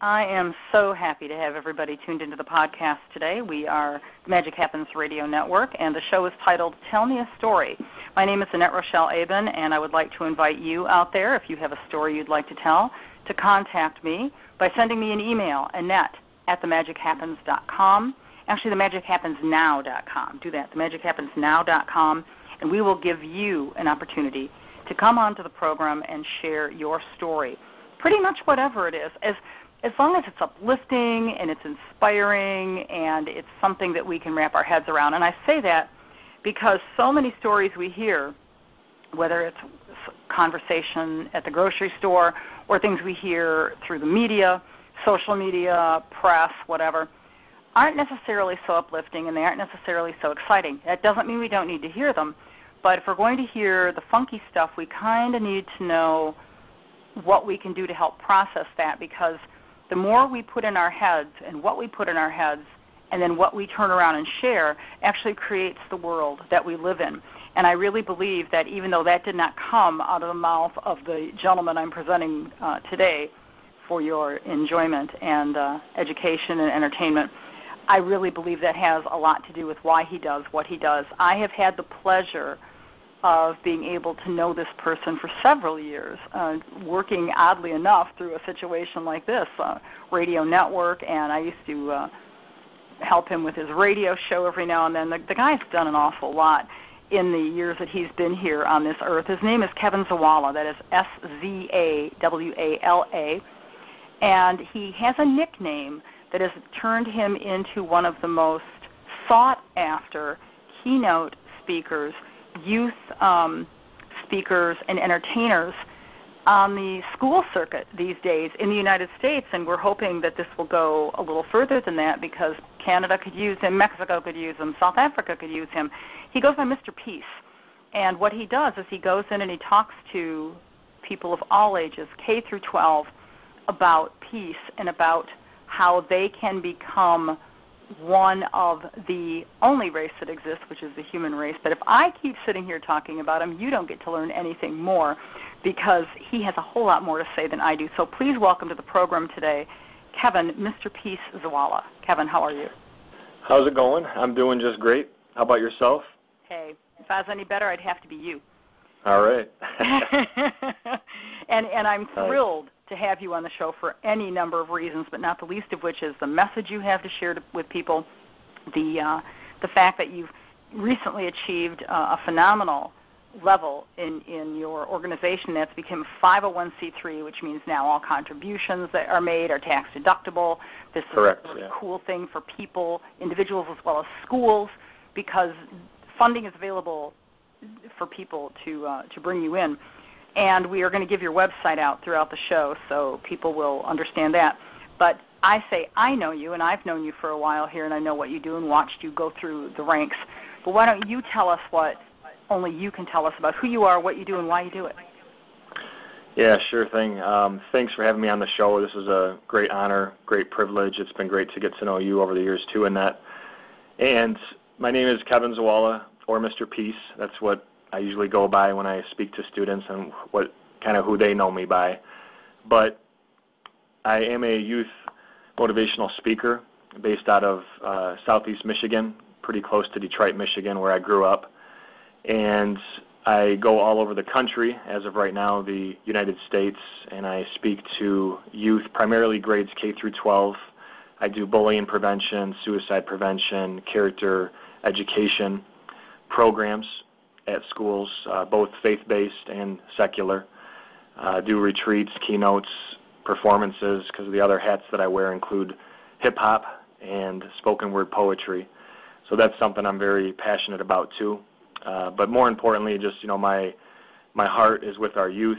I am so happy to have everybody tuned into the podcast today. We are Magic Happens Radio Network, and the show is titled Tell Me a Story. My name is Annette Rochelle Aben, and I would like to invite you out there, if you have a story you'd like to tell, to contact me by sending me an email, Annette@themagichappens.com. Actually, themagichappensnow.com. Do that, themagichappensnow.com, and we will give you an opportunity to come onto the program and share your story. Pretty much whatever it is, as long as it's uplifting and it's inspiring and it's something that we can wrap our heads around. And I say that because so many stories we hear, whether it's conversation at the grocery store or things we hear through the media, social media, press, whatever, aren't necessarily so uplifting and they aren't necessarily so exciting. That doesn't mean we don't need to hear them, but if we're going to hear the funky stuff, we kind of need to know what we can do to help process that, because the more we put in our heads and what we put in our heads and then what we turn around and share actually creates the world that we live in. And I really believe that even though that did not come out of the mouth of the gentleman I'm presenting today for your enjoyment and education and entertainment, I really believe that has a lot to do with why he does what he does. I have had the pleasure of being able to know this person for several years, working oddly enough through a situation like this, radio network, and I used to help him with his radio show every now and then. The guy's done an awful lot in the years that he's been here on this earth. His name is Kevin Szawala, that is Szawala, and he has a nickname that has turned him into one of the most sought-after keynote speakers, youth speakers and entertainers on the school circuit these days in the United States, and we're hoping that this will go a little further than that because Canada could use him, Mexico could use him, South Africa could use him. He goes by Mr. Peace, and what he does is he goes in and he talks to people of all ages, K through 12, about peace and about how they can become one of the only race that exists, which is the human race. But if I keep sitting here talking about him, you don't get to learn anything more because he has a whole lot more to say than I do. So please welcome to the program today, Kevin, Mr. Peace Szawala. Kevin, how are you? How's it going? I'm doing just great. How about yourself? Hey, if I was any better, I'd have to be you. All right. and I'm thrilled to have you on the show for any number of reasons, but not the least of which is the message you have to share with people, the fact that you've recently achieved a phenomenal level in your organization that's become 501c3, which means now all contributions that are made are tax deductible. This Correct, is a really cool thing for people, individuals as well as schools, because funding is available for people to bring you in. And we are going to give your website out throughout the show so people will understand that. But I say I know you, and I've known you for a while here, and I know what you do and watched you go through the ranks. But why don't you tell us what only you can tell us about who you are, what you do, and why you do it? Yeah, sure thing. Thanks for having me on the show. This is a great honor, great privilege. It's been great to get to know you over the years, too, Annette. And my name is Kevin Szawala, or Mr. Peace. That's what I usually go by when I speak to students and what kind of who they know me by. But I am a youth motivational speaker based out of Southeast Michigan, pretty close to Detroit, Michigan, where I grew up. And I go all over the country, as of right now, the United States, and I speak to youth, primarily grades K through 12. I do bullying prevention, suicide prevention, character education programs at schools, both faith-based and secular. Do retreats, keynotes, performances, because the other hats that I wear include hip-hop and spoken word poetry. So that's something I'm very passionate about too. But more importantly, just my heart is with our youth,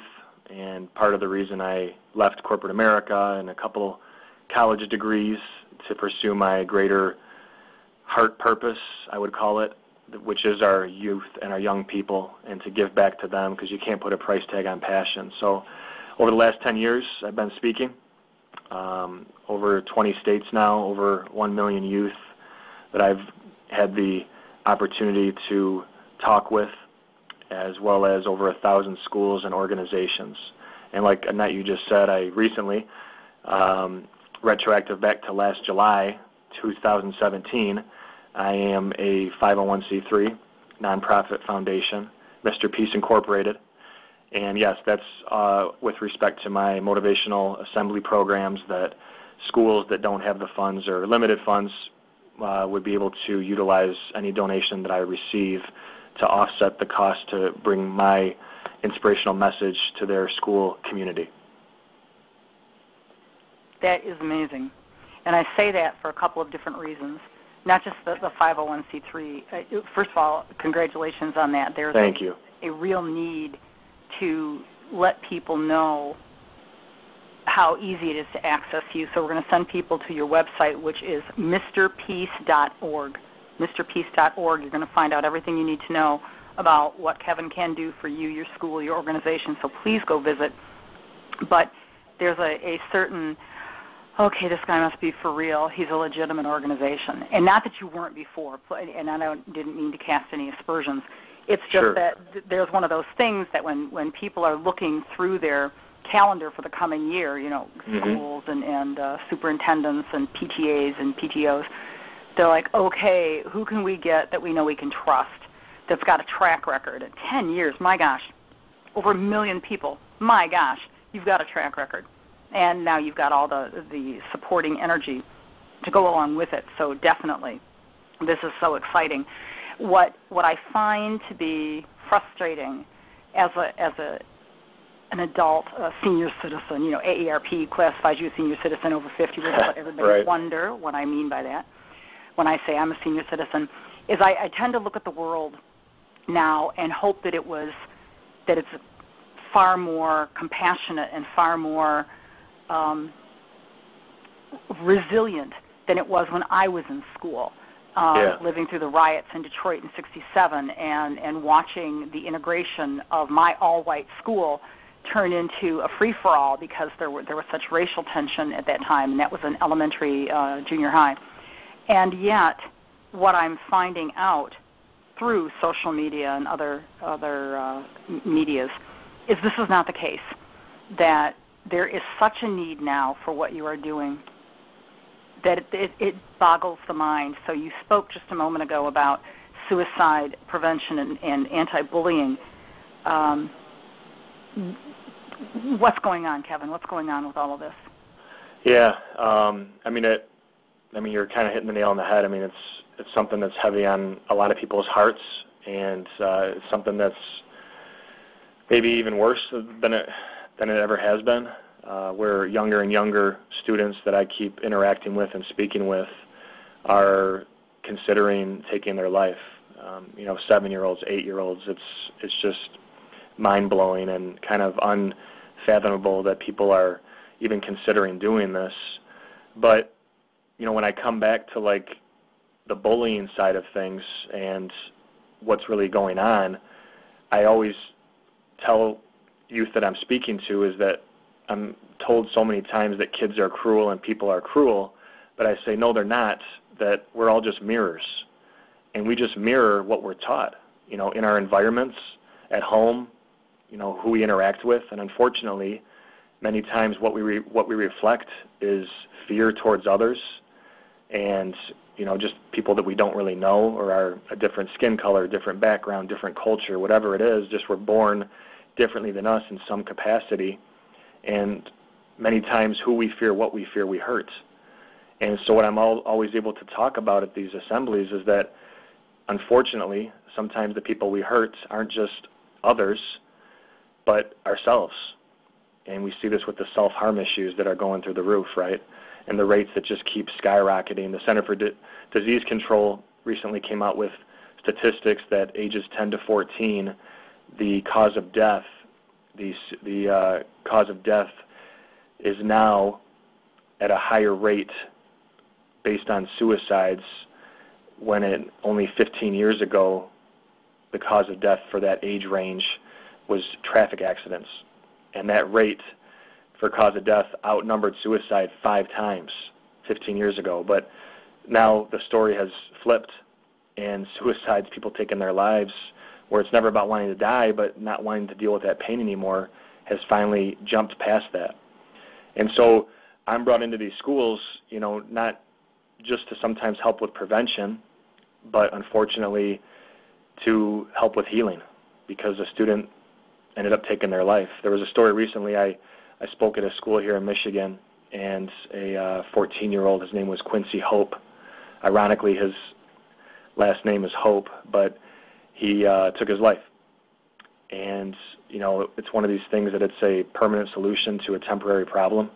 and part of the reason I left corporate America and a couple college degrees to pursue my greater heart purpose, I would call it, which is our youth and our young people, and to give back to them, because you can't put a price tag on passion. So over the last 10 years, I've been speaking, over 20 states now, over 1 million youth that I've had the opportunity to talk with, as well as over 1,000 schools and organizations. And like Annette, you just said, I recently retroactive back to last July 2017, I am a 501c3 nonprofit foundation, Mr. Peace Incorporated. And yes, that's with respect to my motivational assembly programs, that schools that don't have the funds or limited funds would be able to utilize any donation that I receive to offset the cost to bring my inspirational message to their school community. That is amazing. And I say that for a couple of different reasons, not just the 501c3. First of all, congratulations on that. There's Thank you. A real need to let people know how easy it is to access you. So we're going to send people to your website, which is mrpeace.org. mrpeace.org. You're going to find out everything you need to know about what Kevin can do for you, your school, your organization. So please go visit. But there's a certain, okay, this guy must be for real. He's a legitimate organization. And not that you weren't before, and I didn't mean to cast any aspersions. It's just Sure. that there's one of those things that when people are looking through their calendar for the coming year, you know, schools and superintendents and PTAs and PTOs, they're like, okay, who can we get that we know we can trust, that's got a track record? 10 years, my gosh, over 1 million people, my gosh, you've got a track record. And now you've got all the supporting energy to go along with it. So definitely, this is so exciting. What I find to be frustrating as an adult, a senior citizen, you know, AARP classifies you as senior citizen over 50, which is what everybody Right. wonder what I mean by that. When I say I'm a senior citizen, is I tend to look at the world now and hope that it's far more compassionate and far more resilient than it was when I was in school, living through the riots in Detroit in '67 and watching the integration of my all-white school turn into a free-for-all because there was such racial tension at that time, and that was an elementary, junior high. And yet, what I'm finding out through social media and other medias is this is not the case, that there is such a need now for what you are doing that it boggles the mind. So you spoke just a moment ago about suicide prevention and anti-bullying. What's going on, Kevin? What's going on with all of this? Yeah, you're kind of hitting the nail on the head. I mean, it's something that's heavy on a lot of people's hearts, and it's something that's maybe even worse than it ever has been, where younger and younger students that I keep interacting with and speaking with are considering taking their life. 7-year-olds, 8-year-olds. It's just mind-blowing and kind of unfathomable that people are even considering doing this. But when I come back to like the bullying side of things and what's really going on, I always tell youth that I'm speaking to is that I'm told so many times that kids are cruel and people are cruel, but I say, no, they're not, that we're all just mirrors. And we just mirror what we're taught, in our environments, at home, who we interact with. And unfortunately, many times what we reflect is fear towards others and, just people that we don't really know or are a different skin color, different background, different culture, whatever it is, just we're born differently than us in some capacity. And many times who we fear, what we fear, we hurt. And so what I'm always able to talk about at these assemblies is that, unfortunately, sometimes the people we hurt aren't just others, but ourselves. And we see this with the self-harm issues that are going through the roof, right? And the rates that just keep skyrocketing. The Center for Disease Control recently came out with statistics that ages 10 to 14, the cause of death, the cause of death is now at a higher rate based on suicides when only 15 years ago the cause of death for that age range was traffic accidents. And that rate for cause of death outnumbered suicide 5 times 15 years ago. But now the story has flipped, and suicides, people taking their lives, where it's never about wanting to die but not wanting to deal with that pain anymore, has finally jumped past that. And so I'm brought into these schools, not just to sometimes help with prevention, but unfortunately to help with healing, because a student ended up taking their life. There was a story recently, I spoke at a school here in Michigan, and a 14-year-old, his name was Quincy Hope. Ironically, his last name is Hope, but he took his life. And, it's one of these things that it's a permanent solution to a temporary problem.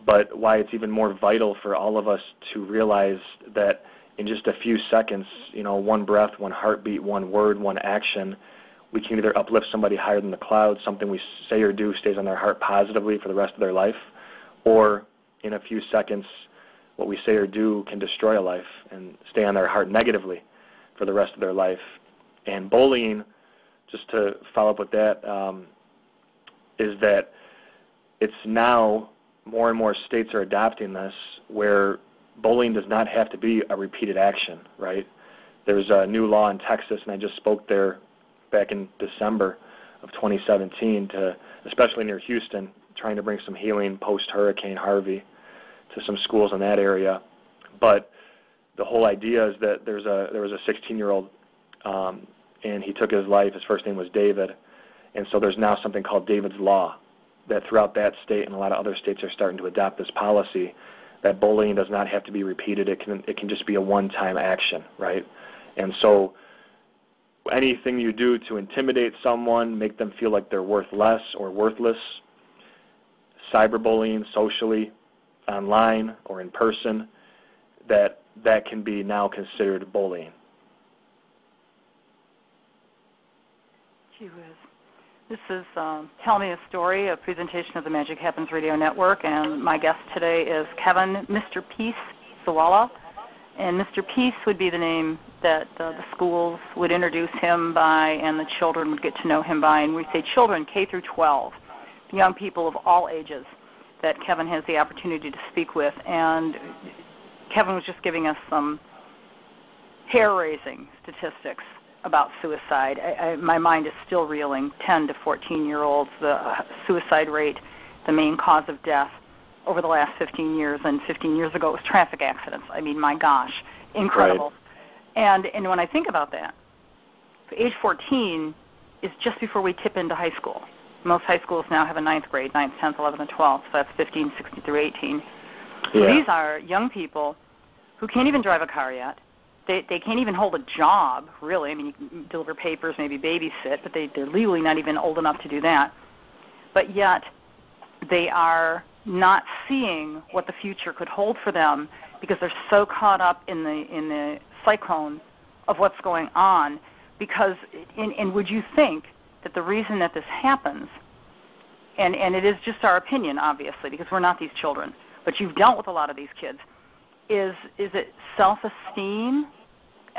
But why it's even more vital for all of us to realize that in just a few seconds, one breath, one heartbeat, one word, one action, we can either uplift somebody higher than the clouds, something we say or do stays on their heart positively for the rest of their life, or in a few seconds, what we say or do can destroy a life and stay on their heart negatively for the rest of their life. And bullying, just to follow up with that, is that it's now more and more states are adopting this, where bullying does not have to be a repeated action, right? There's a new law in Texas, and I just spoke there back in December of 2017, especially near Houston, trying to bring some healing post-Hurricane Harvey to some schools in that area. But the whole idea is that there was a 16-year-old, and he took his life. His first name was David. And so there's now something called David's Law, that throughout that state and a lot of other states are starting to adopt this policy that bullying does not have to be repeated. It can just be a one-time action, right? And so anything you do to intimidate someone, make them feel like they're worth less or worthless, cyberbullying, socially, online or in person, that can be now considered bullying. Gee whiz. This is Tell Me a Story, a presentation of the Magic Happens Radio Network, and my guest today is Kevin, Mr. Peace Szawala, and Mr. Peace would be the name that the schools would introduce him by and the children would get to know him by, and we say children K through 12, young people of all ages that Kevin has the opportunity to speak with. And Kevin was just giving us some hair-raising statistics about suicide. My mind is still reeling. 10 to 14-year-olds, the suicide rate, the main cause of death over the last 15 years, and 15 years ago it was traffic accidents. I mean, my gosh, incredible. Right. And when I think about that, age 14 is just before we tip into high school. Most high schools now have a 9th grade, 9th, 10th, 11th, and 12th, so that's 15, 16 through 18. So yeah. These are young people who can't even drive a car yet. They can't even hold a job, really. I mean, you can deliver papers, maybe babysit, but they're legally not even old enough to do that. But yet they are not seeing what the future could hold for them because they're so caught up in the cyclone of what's going on. Because, and would you think that the reason that this happens, and it is just our opinion, obviously, because we're not these children, but you've dealt with a lot of these kids, is it self-esteem,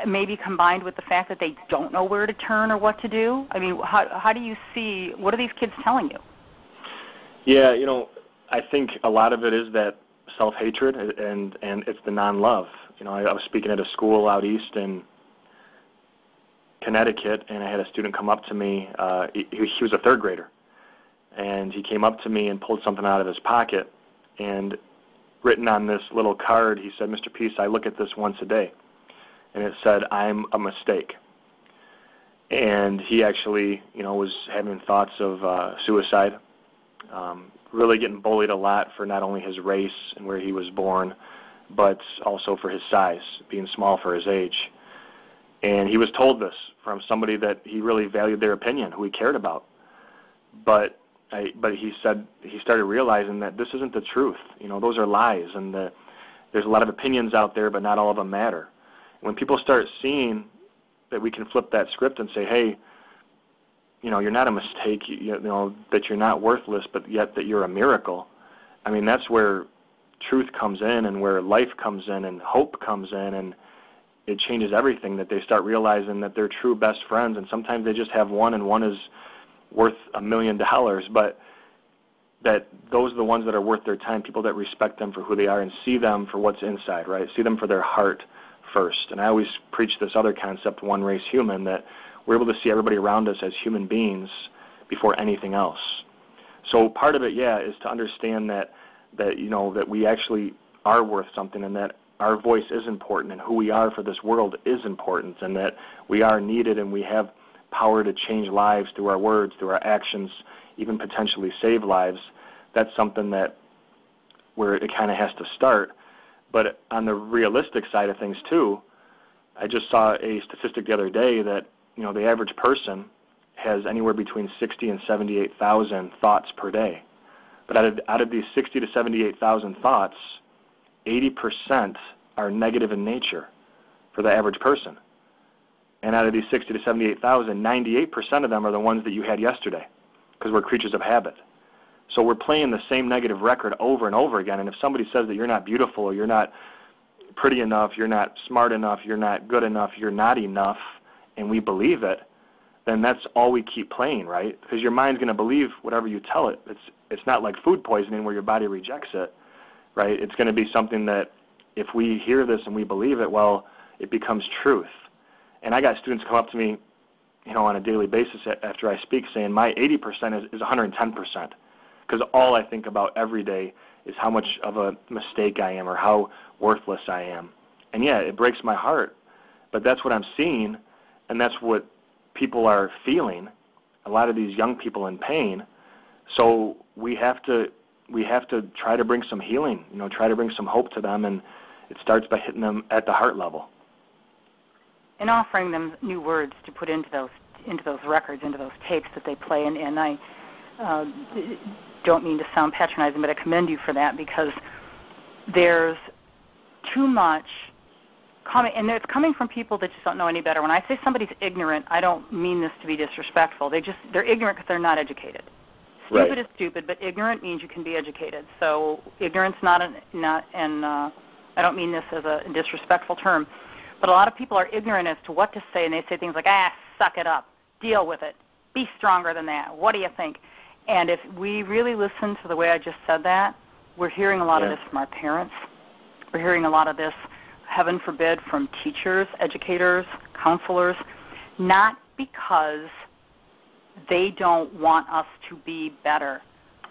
maybe combined with the fact that they don't know where to turn or what to do? I mean, how do you see, what are these kids telling you? Yeah, I think a lot of it is that self-hatred, and it's the non-love. I was speaking at a school out east in Connecticut, and I had a student come up to me. He was a 3rd grader, and he came up to me and pulled something out of his pocket, and written on this little card, he said, "Mr. Peace, I look at this once a day." And it said, "I'm a mistake." And he actually, was having thoughts of suicide, really getting bullied a lot for not only his race and where he was born, but also for his size, being small for his age. And he was told this from somebody that he really valued their opinion, who he cared about. But he said he started realizing that this isn't the truth. Those are lies, and there's a lot of opinions out there, but not all of them matter. When people start seeing that we can flip that script and say, hey, you're not a mistake, that you're not worthless, but yet that you're a miracle, I mean, that's where truth comes in and where life comes in and hope comes in, and it changes everything, that they start realizing that they're true best friends, and sometimes they just have one, and one is worth $1 million, but that those are the ones that are worth their time, people that respect them for who they are and see them for what's inside, right? See them for their heart first. And I always preach this other concept, one race human, that we're able to see everybody around us as human beings before anything else. So part of it, is to understand that that, that we actually are worth something, and that our voice is important, and who we are for this world is important, and that we are needed, and we have power to change lives through our words, through our actions, even potentially save lives. That's something where it kind of has to start. But on the realistic side of things too, I just saw a statistic the other day that, the average person has anywhere between 60 and 78,000 thoughts per day. But out of these 60 to 78,000 thoughts, 80% are negative in nature for the average person. And out of these 60 to 78,000, 98% of them are the ones that you had yesterday, because we're creatures of habit. So we're playing the same negative record over and over again. And if somebody says that you're not beautiful, or you're not pretty enough, you're not smart enough, you're not good enough, you're not enough, and we believe it, then that's all we keep playing, right? Because your mind's going to believe whatever you tell it. It's not like food poisoning where your body rejects it, right? It's going to be something that if we hear this and we believe it, well, it becomes truth. And I got students come up to me, on a daily basis after I speak saying my 80% is 110%, because all I think about every day is how much of a mistake I am or how worthless I am. And yeah, it breaks my heart, but that's what I'm seeing, and that's what people are feeling, a lot of these young people in pain. So we have to try to bring some healing, try to bring some hope to them, and it starts by hitting them at the heart level. And offering them new words to put into those records, into those tapes that they play. And I don't mean to sound patronizing, but I commend you for that, because there's too much coming, and it's coming from people that just don't know any better. When I say somebody's ignorant, I don't mean this to be disrespectful. They're ignorant because they're not educated. Stupid Right. is stupid, but ignorant means you can be educated. So ignorance and I don't mean this as a disrespectful term, but a lot of people are ignorant as to what to say, and they say things like, suck it up, deal with it, be stronger than that, what do you think? And if we really listen to the way I just said that, we're hearing a lot of this from our parents. We're hearing a lot of this, heaven forbid, from teachers, educators, counselors, not because they don't want us to be better,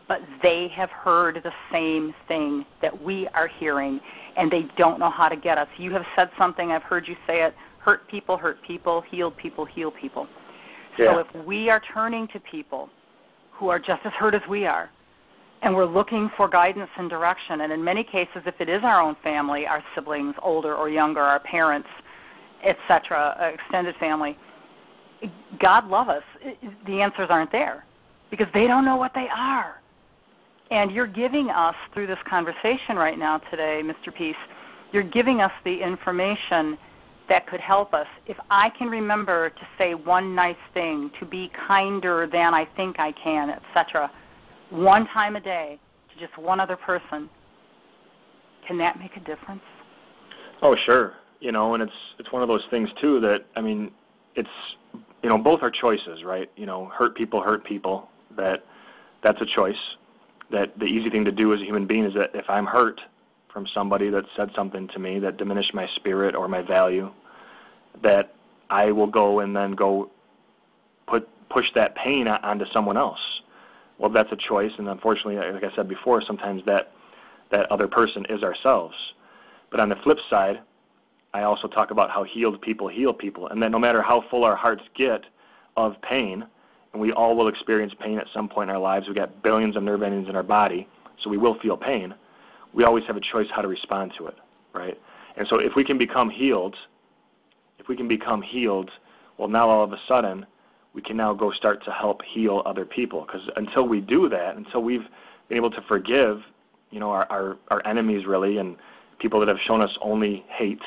but they have heard the same thing that we are hearing, and they don't know how to get us. You have said something, I've heard you say it, hurt people, heal people, heal people. Yeah. So if we are turning to people who are just as hurt as we are, and we're looking for guidance and direction, and in many cases, if it is our own family, our siblings, older or younger, our parents, etc., extended family, God love us, the answers aren't there because they don't know what they are. And you're giving us, through this conversation right now today, Mr. Peace, you're giving us the information that could help us. If I can remember to say one nice thing, to be kinder than I think I can, etc., one time a day to just one other person, can that make a difference? Oh, sure. And it's one of those things too that, it's, both are choices, right? Hurt people, that's a choice. That the easy thing to do as a human being is that if I'm hurt from somebody that said something to me that diminished my spirit or my value, that I will go and then push that pain onto someone else. Well, that's a choice, and unfortunately, like I said before, sometimes that other person is ourselves. But on the flip side, I also talk about how healed people heal people, and that no matter how full our hearts get of pain, and we all will experience pain at some point in our lives. We've got billions of nerve endings in our body, so we will feel pain. We always have a choice how to respond to it, right? And so if we can become healed, well, now all of a sudden, we can now go start to help heal other people. Because until we do that, until we've been able to forgive, our enemies really, and people that have shown us only hate,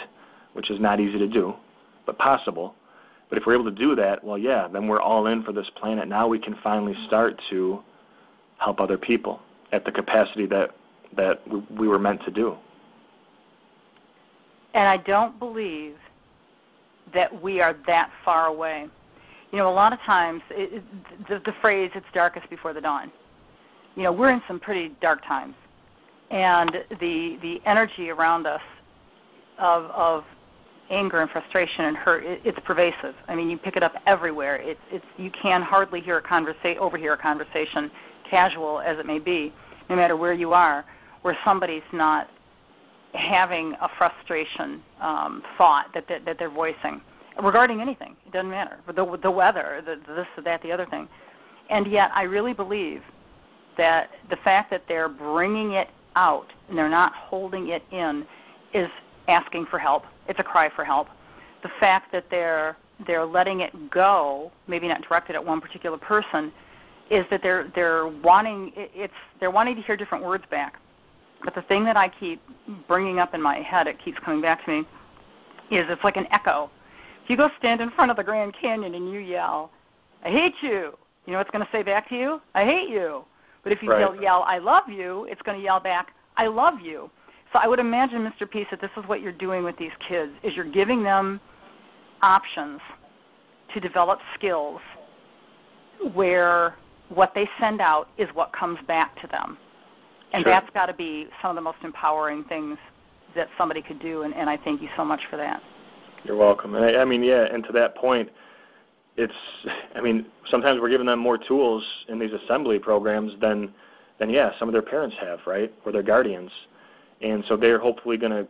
which is not easy to do, but possible. But if we're able to do that, well, yeah, then we're all in for this planet. Now we can finally start to help other people at the capacity that we were meant to do. And I don't believe that we are that far away. A lot of times, the phrase, it's darkest before the dawn. We're in some pretty dark times. And the energy around us of anger and frustration and hurt, it's pervasive. You pick it up everywhere. You can hardly overhear a conversation, casual as it may be, no matter where you are, where somebody's not having a frustration thought that they're voicing regarding anything. It doesn't matter. The weather, this, that, the other thing. And yet I really believe that the fact that they're bringing it out and they're not holding it in is asking for help. It's a cry for help. The fact that they're letting it go, maybe not directed at one particular person, is that they're wanting to hear different words back. But the thing that I keep bringing up in my head, it keeps coming back to me, is it's like an echo. If you go stand in front of the Grand Canyon and you yell, "I hate you," you know what's going to say back to you? "I hate you." But if you yell, "I love you," it's going to yell back, "I love you." So I would imagine, Mr. Peace, that this is what you're doing with these kids, is you're giving them options to develop skills where what they send out is what comes back to them. And Sure. That's got to be some of the most empowering things that somebody could do, and I thank you so much for that. You're welcome. And and to that point, sometimes we're giving them more tools in these assembly programs than some of their parents have, right, or their guardians. And so they're hopefully going to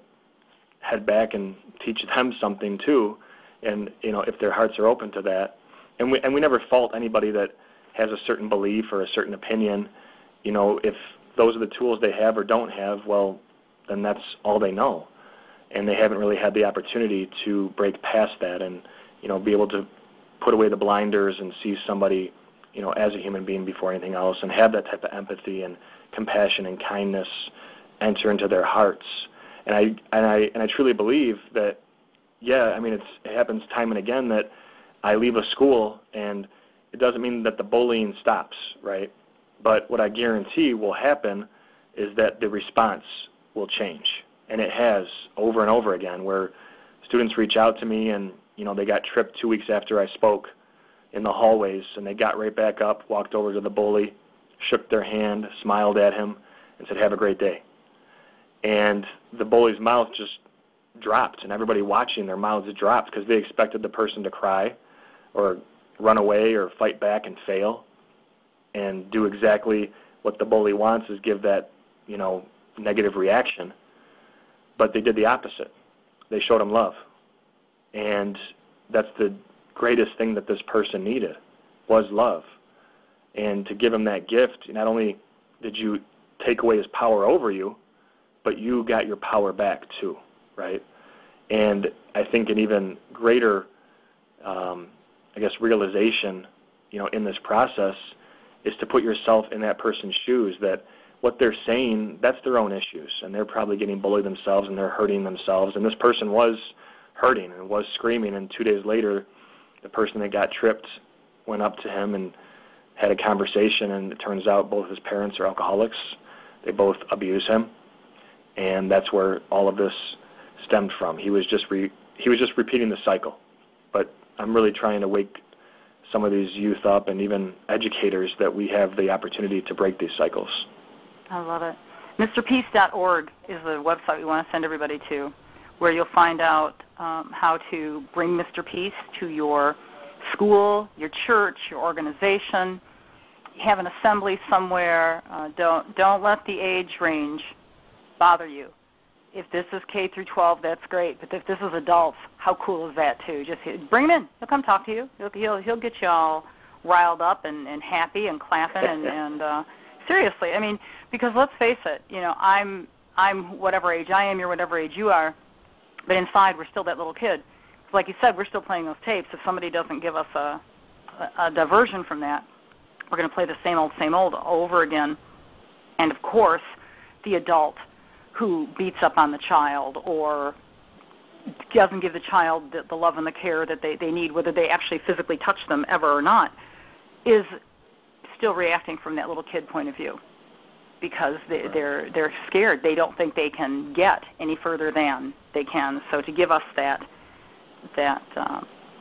head back and teach them something too, and if their hearts are open to that. And we never fault anybody that has a certain belief or a certain opinion. If those are the tools they have or don't have, well, then that's all they know. And they haven't really had the opportunity to break past that and, be able to put away the blinders and see somebody, as a human being before anything else, and have that type of empathy and compassion and kindness enter into their hearts. And I truly believe that, it happens time and again that I leave a school, and it doesn't mean that the bullying stops, right? But what I guarantee will happen is that the response will change. And it has over and over again, where students reach out to me and, they got tripped 2 weeks after I spoke in the hallways, and they got right back up, walked over to the bully, shook their hand, smiled at him, and said, "Have a great day." And the bully's mouth just dropped, and everybody watching, their mouths dropped because they expected the person to cry or run away or fight back and fail and do exactly what the bully wants, is give that, negative reaction. But they did the opposite. They showed him love. And that's the greatest thing that this person needed, was love. And to give him that gift, not only did you take away his power over you, but you got your power back too, right? And I think an even greater, realization, in this process is to put yourself in that person's shoes, that what they're saying, that's their own issues, and they're probably getting bullied themselves, and they're hurting themselves, and this person was hurting and was screaming, and 2 days later, the person that got tripped went up to him and had a conversation, and it turns out both his parents are alcoholics. They both abuse him, and that's where all of this stemmed from. He was just repeating the cycle. But I'm really trying to wake some of these youth up, and even educators, that we have the opportunity to break these cycles. I love it. MrPeace.org is the website we want to send everybody to, where you'll find out how to bring Mr. Peace to your school, your church, your organization. Have an assembly somewhere. Don't let the age range bother you. If this is K through 12, that's great. But if this is adults, how cool is that too? Just bring him in. He'll come talk to you. He'll get you all riled up and happy and clapping and seriously. Because let's face it. I'm whatever age I am. You're whatever age you are. But inside, we're still that little kid. Like you said, we're still playing those tapes. If somebody doesn't give us a diversion from that, we're going to play the same old over again. And, of course, the adult who beats up on the child or doesn't give the child the love and the care that they need, whether they actually physically touch them ever or not, is still reacting from that little kid point of view, because they're scared. They don't think they can get any further than they can. So to give us that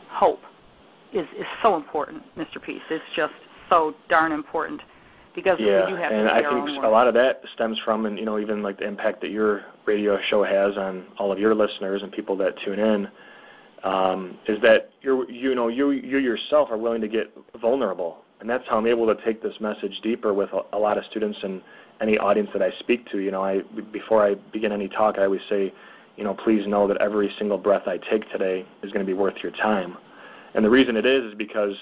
hope is so important, Mr. Peace. It's just so darn important, because we do have to and I think own a lot of that stems from, and even like the impact that your radio show has on all of your listeners and people that tune in, is that you yourself are willing to get vulnerable, and that's how I'm able to take this message deeper with a lot of students and any audience that I speak to, before I begin any talk, I always say, please know that every single breath I take today is going to be worth your time. And the reason it is because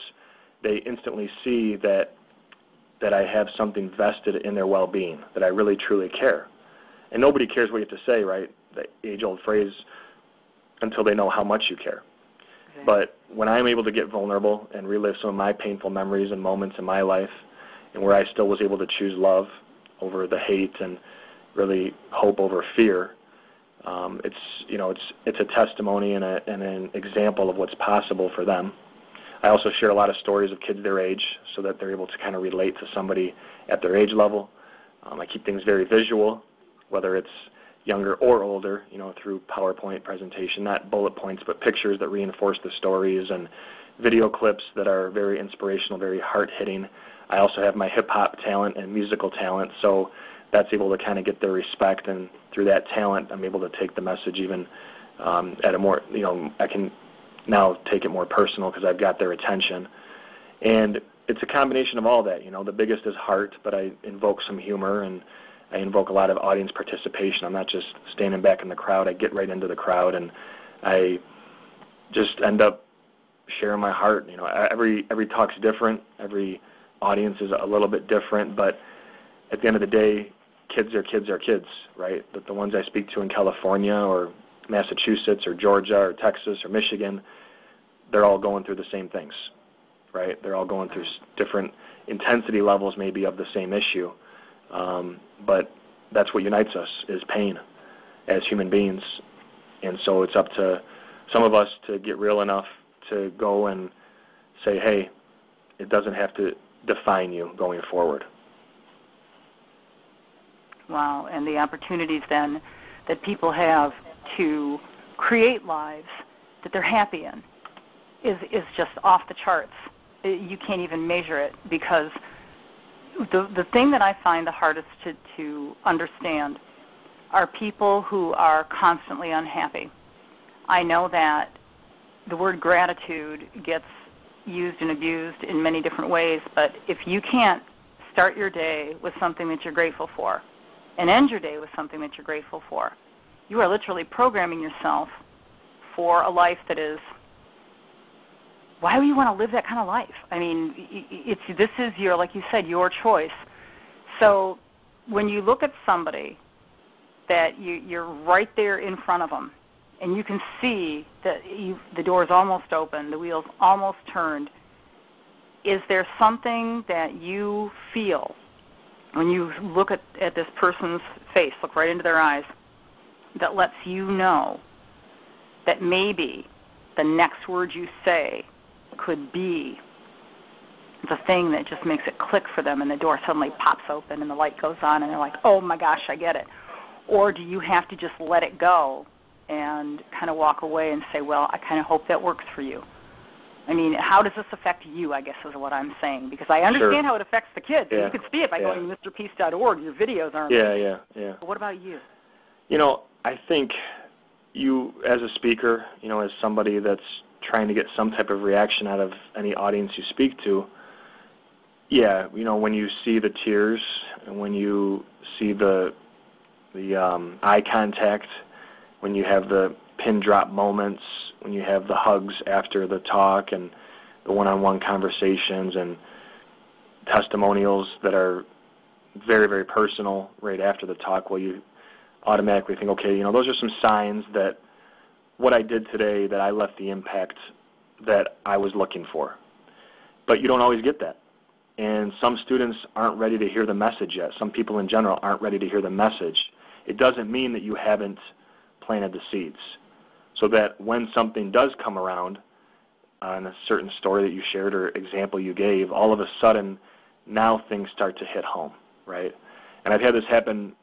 they instantly see that I have something vested in their well-being, that I really, truly care. And nobody cares what you have to say, right? The age-old phrase, until they know how much you care. Okay. But when I'm able to get vulnerable and relive some of my painful memories and moments in my life, and where I still was able to choose love over the hate and really hope over fear, it's a testimony and an example of what's possible for them. I also share a lot of stories of kids their age so that they're able to kind of relate to somebody at their age level. I keep things very visual, whether it's younger or older, through PowerPoint presentation, not bullet points, but pictures that reinforce the stories, and video clips that are very inspirational, very heart-hitting. I also have my hip-hop talent and musical talent, so that's able to kind of get their respect, and through that talent, I'm able to take the message even at a more, I can now take it more personal because I've got their attention. And it's a combination of all that. The biggest is heart, but I invoke some humor, and I invoke a lot of audience participation. I'm not just standing back in the crowd. I get right into the crowd, and I just end up sharing my heart. Every talk's different. Every audience is a little bit different, but at the end of the day, kids are kids, right? The ones I speak to in California or Massachusetts or Georgia or Texas or Michigan, they're all going through the same things, right? They're all going through different intensity levels maybe of the same issue. But that's what unites us, is pain as human beings. And so it's up to some of us to get real enough to go and say, hey, it doesn't have to define you going forward. Wow, and the opportunities then that people have to create lives that they're happy in is just off the charts. You can't even measure it, because the thing that I find the hardest to understand are people who are constantly unhappy. I know that the word gratitude gets used and abused in many different ways, but if you can't start your day with something that you're grateful for and end your day with something that you're grateful for, you are literally programming yourself for a life that is, why would you want to live that kind of life? I mean, this is your, like you said, your choice. So when you look at somebody that you're right there in front of them, and you can see that the door is almost open, the wheel's almost turned, is there something that you feel when you look at this person's face, look right into their eyes, that lets you know that maybe the next word you say could be the thing that just makes it click for them, and the door suddenly pops open and the light goes on and they're like, oh my gosh, I get it? Or do you have to just let it go and kind of walk away and say, well, I kind of hope that works for you? I mean, how does this affect you, I guess, is what I'm saying, because I understand how it affects the kids. Yeah. You can see it by going to MrPeace.org. Your videos are amazing. Yeah. But what about you? I think you, as a speaker, as somebody that's trying to get some type of reaction out of any audience you speak to, when you see the tears and when you see the eye contact, when you have the pin drop moments, when you have the hugs after the talk and the one-on-one conversations and testimonials that are very, very personal right after the talk, well, you automatically think, okay, those are some signs that what I did today, that I left the impact that I was looking for. But you don't always get that. And some students aren't ready to hear the message yet. Some people in general aren't ready to hear the message. It doesn't mean that you haven't planted the seeds. So that when something does come around on a certain story that you shared or example you gave, all of a sudden now things start to hit home, right? And I've had this happen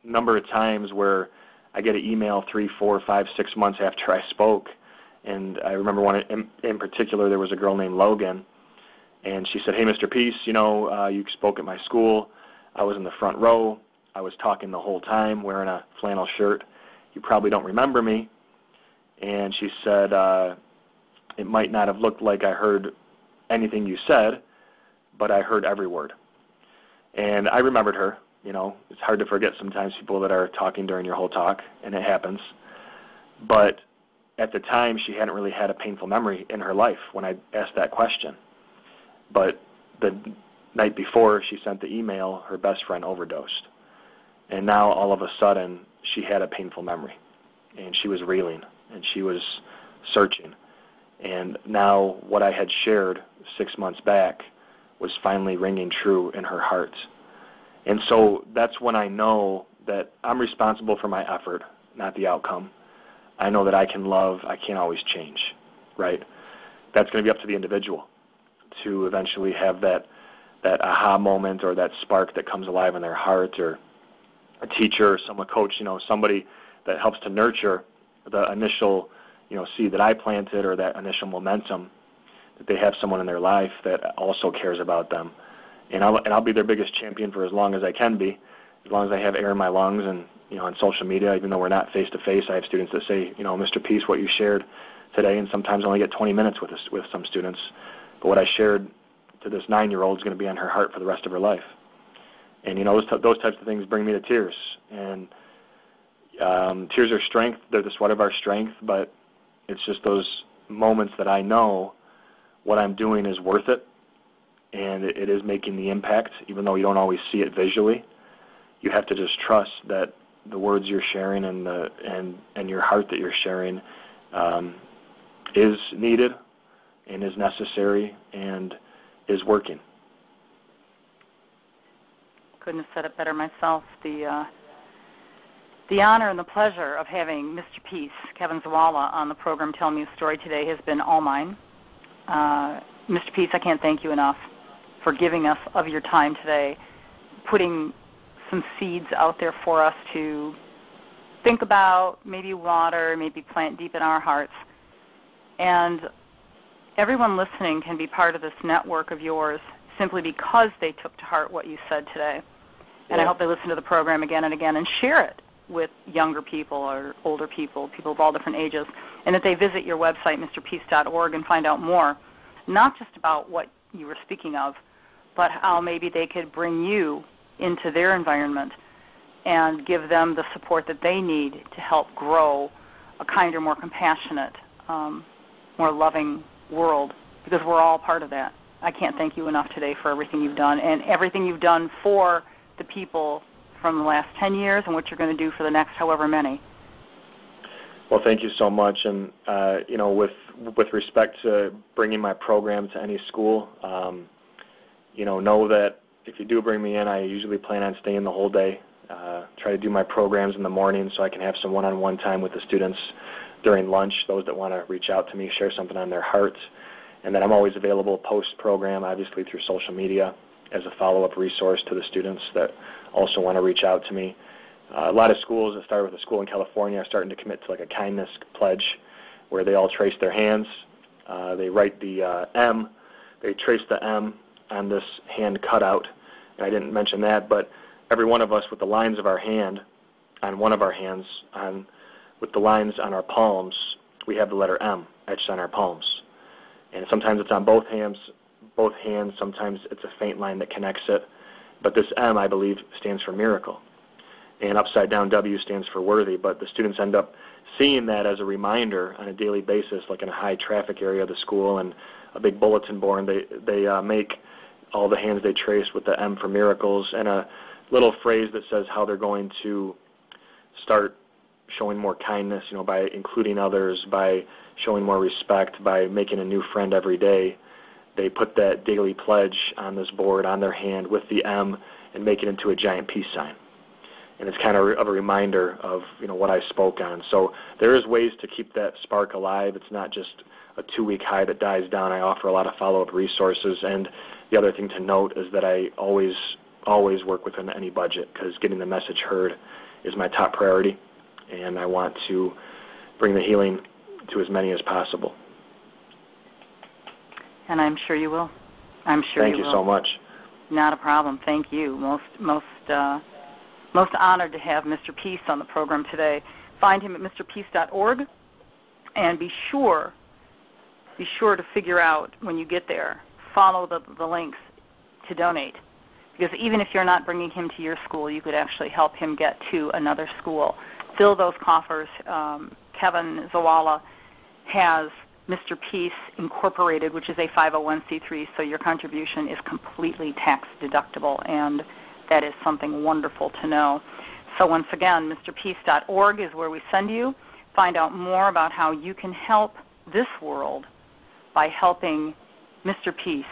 a number of times where I get an email 3, 4, 5, 6 months after I spoke. And I remember one in particular, there was a girl named Logan, and she said, hey, Mr. Peace, you spoke at my school. I was in the front row. I was talking the whole time, wearing a flannel shirt. You probably don't remember me. And she said, it might not have looked like I heard anything you said, but I heard every word. And I remembered her. It's hard to forget sometimes people that are talking during your whole talk, and it happens. But at the time, she hadn't really had a painful memory in her life when I asked that question. But the night before she sent the email, her best friend overdosed. And now all of a sudden, she had a painful memory. And she was reeling, and she was searching. And now what I had shared 6 months back was finally ringing true in her heart. And so that's when I know that I'm responsible for my effort, not the outcome. I know that I can love, I can't always change, right? That's going to be up to the individual to eventually have that aha moment or that spark that comes alive in their heart, or a teacher, someone, coach, somebody that helps to nurture the initial, seed that I planted, or that initial momentum, that they have someone in their life that also cares about them. And I'll be their biggest champion for as long as I can be, as long as I have air in my lungs. And on social media, even though we're not face to face, I have students that say, Mr. Peace, what you shared today, and sometimes I only get 20 minutes with some students, but what I shared to this 9-year-old is going to be on her heart for the rest of her life. And those types of things bring me to tears. And tears are strength; they're the sweat of our strength. But it's just those moments that I know what I'm doing is worth it, and it is making the impact, even though you don't always see it visually. You have to just trust that the words you're sharing and your heart that you're sharing is needed and is necessary and is working. Couldn't have said it better myself. The honor and the pleasure of having Mr. Peace, Kevin Szawala, on the program telling me a story today has been all mine. Mr. Peace, I can't thank you enough for giving us of your time today, putting some seeds out there for us to think about, maybe water, maybe plant deep in our hearts. And everyone listening can be part of this network of yours simply because they took to heart what you said today. And I hope they listen to the program again and again and share it with younger people or older people of all different ages, and that they visit your website, mrpeace.org, and find out more, not just about what you were speaking of, but how maybe they could bring you into their environment and give them the support that they need to help grow a kinder, more compassionate, more loving world, because we're all part of that. I can't thank you enough today for everything you've done and everything you've done for the people from the last 10 years and what you're going to do for the next however many. Well, thank you so much. And, with respect to bringing my program to any school, know that if you do bring me in, I usually plan on staying the whole day. Try to do my programs in the morning so I can have some one-on-one time with the students during lunch, those that want to reach out to me, share something on their heart. And then I'm always available post-program, obviously through social media, as a follow-up resource to the students that also want to reach out to me. A lot of schools, that started with a school in California, are starting to commit to like a kindness pledge where they all trace their hands. They write the M. They trace the M on this hand cutout. And I didn't mention that, but every one of us with the lines of our hand on one of our hands, with the lines on our palms, we have the letter M etched on our palms. And sometimes it's on both hands, sometimes it's a faint line that connects it. But this M, I believe, stands for miracle. And upside down W stands for worthy. But the students end up seeing that as a reminder on a daily basis, like in a high traffic area of the school and a big bulletin board. They make all the hands they trace with the M for miracles and a little phrase that says how they're going to start showing more kindness, by including others, by showing more respect, by making a new friend every day. They put that daily pledge on this board on their hand with the M and make it into a giant peace sign. And it's kind of a reminder of what I spoke on. So there is ways to keep that spark alive. It's not just a 2-week high that dies down. I offer a lot of follow-up resources. And the other thing to note is that I always work within any budget, because getting the message heard is my top priority. And I want to bring the healing to as many as possible. And I'm sure you will. I'm sure you will. Thank you so much. Not a problem. Thank you. Most honored to have Mr. Peace on the program today. Find him at mrpeace.org, and be sure to figure out when you get there, follow the links to donate, because even if you're not bringing him to your school, you could actually help him get to another school. Fill those coffers. Kevin Szawala has Mr. Peace Incorporated, which is a 501c3, so your contribution is completely tax deductible, and that is something wonderful to know. So once again, MrPeace.org is where we send you. Find out more about how you can help this world by helping Mr. Peace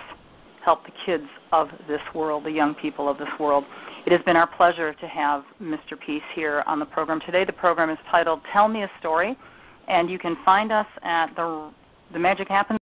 help the kids of this world, the young people of this world. It has been our pleasure to have Mr. Peace here on the program today. The program is titled Tell Me a Story, and you can find us at the Magic Happens